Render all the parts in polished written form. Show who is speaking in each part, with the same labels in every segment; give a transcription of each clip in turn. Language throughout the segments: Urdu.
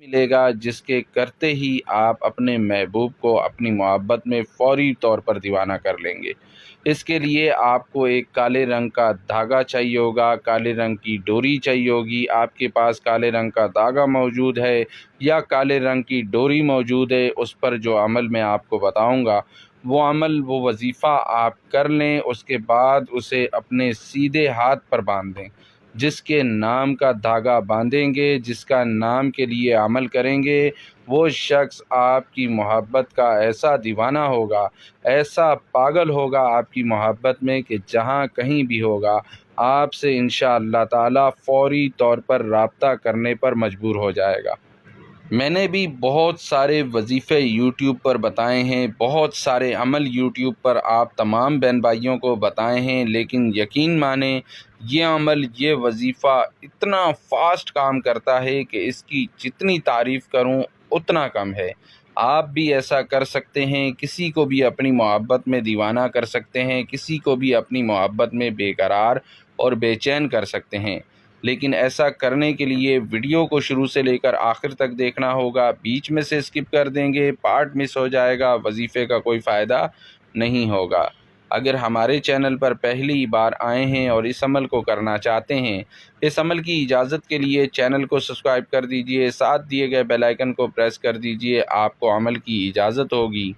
Speaker 1: ملے گا جس کے کرتے ہی آپ اپنے محبوب کو اپنی محبت میں فوری طور پر دیوانہ کر لیں گے۔ اس کے لیے آپ کو ایک کالے رنگ کا دھاگا چاہیے ہوگا، کالے رنگ کی ڈوری چاہیے ہوگی۔ آپ کے پاس کالے رنگ کا دھاگا موجود ہے یا کالے رنگ کی ڈوری موجود ہے، اس پر جو عمل میں آپ کو بتاؤں گا وہ عمل، وہ وظیفہ آپ کر لیں۔ اس کے بعد اسے اپنے سیدھے ہاتھ پر باندھ دیں۔ جس کے نام کا دھاگا باندھیں گے، جس کا نام کے لیے عمل کریں گے، وہ شخص آپ کی محبت کا ایسا دیوانہ ہوگا، ایسا پاگل ہوگا آپ کی محبت میں کہ جہاں کہیں بھی ہوگا آپ سے انشاءاللہ تعالی فوری طور پر رابطہ کرنے پر مجبور ہو جائے گا۔ میں نے بھی بہت سارے وظیفے یوٹیوب پر بتائے ہیں، بہت سارے عمل یوٹیوب پر آپ تمام بہن بھائیوں کو بتائے ہیں، لیکن یقین مانیں یہ عمل، یہ وظیفہ اتنا فاسٹ کام کرتا ہے کہ اس کی جتنی تعریف کروں اتنا کم ہے۔ آپ بھی ایسا کر سکتے ہیں، کسی کو بھی اپنی محبت میں دیوانہ کر سکتے ہیں، کسی کو بھی اپنی محبت میں بے قرار اور بے چین کر سکتے ہیں، لیکن ایسا کرنے کے لیے ویڈیو کو شروع سے لے کر آخر تک دیکھنا ہوگا۔ بیچ میں سے اسکپ کر دیں گے، پارٹ مس ہو جائے گا، وظیفے کا کوئی فائدہ نہیں ہوگا۔ اگر ہمارے چینل پر پہلی بار آئے ہیں اور اس عمل کو کرنا چاہتے ہیں، اس عمل کی اجازت کے لیے چینل کو سبسکرائب کر دیجئے، ساتھ دیے گئے بیل آئیکن کو پریس کر دیجئے، آپ کو عمل کی اجازت ہوگی۔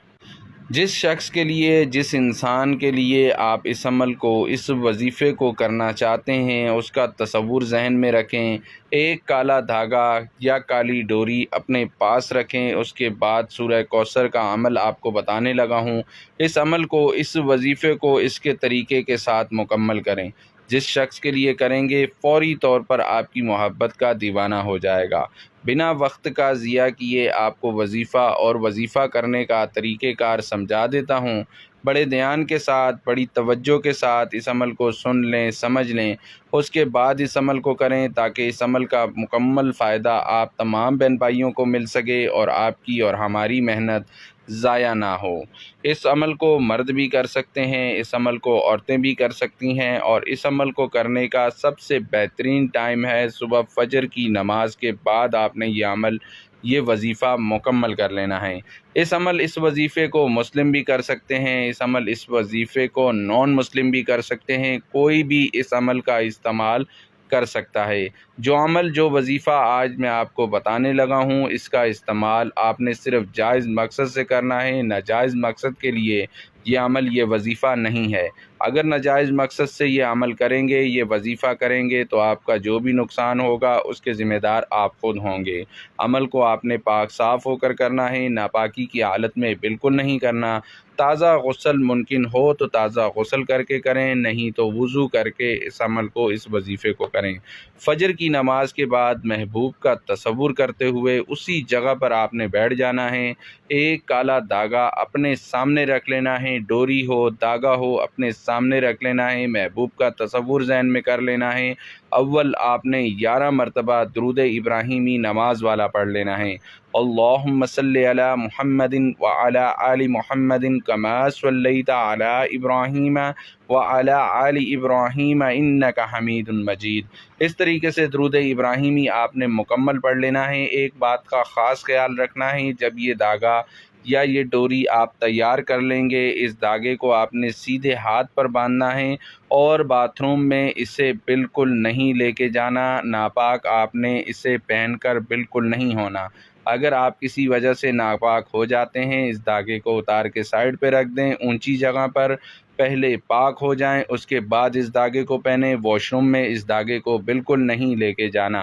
Speaker 1: جس شخص کے لیے، جس انسان کے لیے آپ اس عمل کو، اس وظیفے کو کرنا چاہتے ہیں، اس کا تصور ذہن میں رکھیں۔ ایک کالا دھاگا یا کالی ڈوری اپنے پاس رکھیں۔ اس کے بعد سورہ کوثر کا عمل آپ کو بتانے لگا ہوں، اس عمل کو، اس وظیفے کو اس کے طریقے کے ساتھ مکمل کریں۔ جس شخص کے لیے کریں گے فوری طور پر آپ کی محبت کا دیوانہ ہو جائے گا۔ بنا وقت کا ضیاع کیے آپ کو وظیفہ اور وظیفہ کرنے کا طریقہ کار سمجھا دیتا ہوں۔ بڑے دھیان کے ساتھ، بڑی توجہ کے ساتھ اس عمل کو سن لیں، سمجھ لیں، اس کے بعد اس عمل کو کریں تاکہ اس عمل کا مکمل فائدہ آپ تمام بہن بھائیوں کو مل سکے اور آپ کی اور ہماری محنت ضائع نہ ہو۔ اس عمل کو مرد بھی کر سکتے ہیں، اس عمل کو عورتیں بھی کر سکتی ہیں، اور اس عمل کو کرنے کا سب سے بہترین ٹائم ہے صبح فجر کی نماز کے بعد۔ آپ نے یہ عمل، یہ وظیفہ مکمل کر لینا ہے۔ اس عمل، اس وظیفے کو مسلم بھی کر سکتے ہیں، اس عمل، اس وظیفے کو نان مسلم بھی کر سکتے ہیں، کوئی بھی اس عمل کا استعمال کر سکتا ہے۔ جو عمل، جو وظیفہ آج میں آپ کو بتانے لگا ہوں، اس کا استعمال آپ نے صرف جائز مقصد سے کرنا ہے، ناجائز مقصد کے لیے یہ عمل، یہ وظیفہ نہیں ہے۔ اگر ناجائز مقصد سے یہ عمل کریں گے، یہ وظیفہ کریں گے، تو آپ کا جو بھی نقصان ہوگا اس کے ذمہ دار آپ خود ہوں گے۔ عمل کو آپ نے پاک صاف ہو کر کرنا ہے، ناپاکی کی حالت میں بالکل نہیں کرنا۔ تازہ غسل ممکن ہو تو تازہ غسل کر کے کریں، نہیں تو وضو کر کے اس عمل کو، اس وظیفے کو کریں۔ فجر کی نماز کے بعد محبوب کا تصور کرتے ہوئے اسی جگہ پر آپ نے بیٹھ جانا ہے۔ ایک کالا دھاگا اپنے سامنے رکھ لینا ہے، ڈوری ہو، دھاگا ہو، اپنے سامنے رکھ لینا ہے، محبوب کا تصور ذہن میں کر لینا ہے۔ اول آپ نے 11 مرتبہ درود ابراہیمی نماز والا پڑھ لینا ہے۔ اللہم صلی علی محمد وعلی آل محمد کما صلیت علی ابراہیم وعلی آل ابراہیم انک حمید مجید۔ اس طریقے سے درود ابراہیمی آپ نے مکمل پڑھ لینا ہے۔ ایک بات کا خاص خیال رکھنا ہے، جب یہ دھاگا یا یہ ڈوری آپ تیار کر لیں گے، اس دھاگے کو آپ نے سیدھے ہاتھ پر باندھنا ہے اور باتھ روم میں اسے بالکل نہیں لے کے جانا۔ ناپاک آپ نے اسے پہن کر بالکل نہیں ہونا۔ اگر آپ کسی وجہ سے ناپاک ہو جاتے ہیں، اس دھاگے کو اتار کے سائڈ پہ رکھ دیں، اونچی جگہ پر۔ پہلے پاک ہو جائیں، اس کے بعد اس دھاگے کو پہنیں۔ واش روم میں اس دھاگے کو بالکل نہیں لے کے جانا۔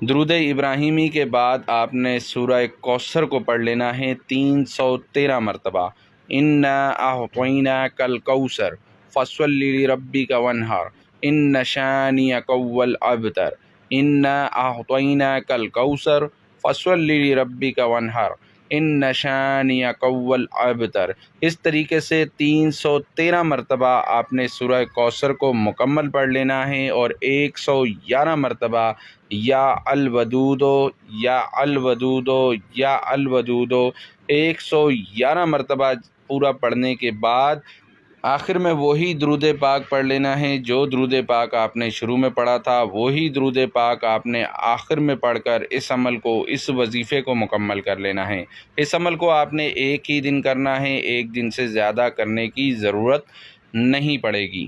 Speaker 1: درود ابراہیمی کے بعد آپ نے سورہ کوثر کو پڑھ لینا ہے 313 مرتبہ۔ انا اعطیناک الکوثر فصل لربک وانحر ان شانئک هو الابتر۔ انا اعطیناک الکوثر فصل لربک وانحر ان شانئک هو الابتر۔ اس طریقے سے 313 مرتبہ آپ نے سورہ کوثر کو مکمل پڑھ لینا ہے، اور 111 مرتبہ یا الودودو، یا الودودو، یا الودودو 111 مرتبہ پورا پڑھنے کے بعد آخر میں وہی درود پاک پڑھ لینا ہے جو درود پاک آپ نے شروع میں پڑھا تھا، وہی درود پاک آپ نے آخر میں پڑھ کر اس عمل کو، اس وظیفے کو مکمل کر لینا ہے۔ اس عمل کو آپ نے ایک ہی دن کرنا ہے، ایک دن سے زیادہ کرنے کی ضرورت نہیں پڑے گی۔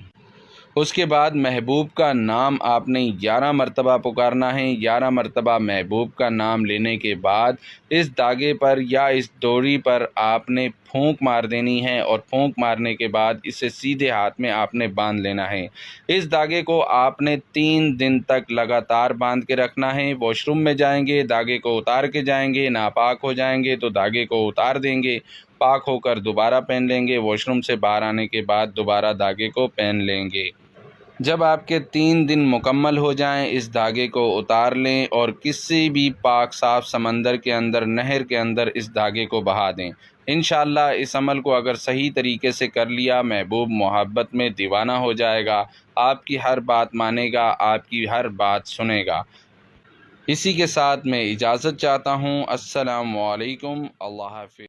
Speaker 1: اس کے بعد محبوب کا نام آپ نے 11 مرتبہ پکارنا ہے۔ 11 مرتبہ محبوب کا نام لینے کے بعد اس دھاگے پر یا اس ڈوری پر آپ نے پھونک مار دینی ہے، اور پھونک مارنے کے بعد اسے سیدھے ہاتھ میں آپ نے باندھ لینا ہے۔ اس دھاگے کو آپ نے 3 دن تک لگاتار باندھ کے رکھنا ہے۔ واش روم میں جائیں گے، دھاگے کو اتار کے جائیں گے، ناپاک ہو جائیں گے تو دھاگے کو اتار دیں گے، پاک ہو کر دوبارہ پہن لیں گے، واش روم سے باہر آنے کے بعد دوبارہ دھاگے کو پہن لیں گے۔ جب آپ کے 3 دن مکمل ہو جائیں، اس دھاگے کو اتار لیں اور کسی بھی پاک صاف سمندر کے اندر، نہر کے اندر اس دھاگے کو بہا دیں۔ انشاءاللہ اس عمل کو اگر صحیح طریقے سے کر لیا، محبوب محبت میں دیوانہ ہو جائے گا، آپ کی ہر بات مانے گا، آپ کی ہر بات سنے گا۔ اسی کے ساتھ میں اجازت چاہتا ہوں۔ السلام علیکم، اللہ حافظ۔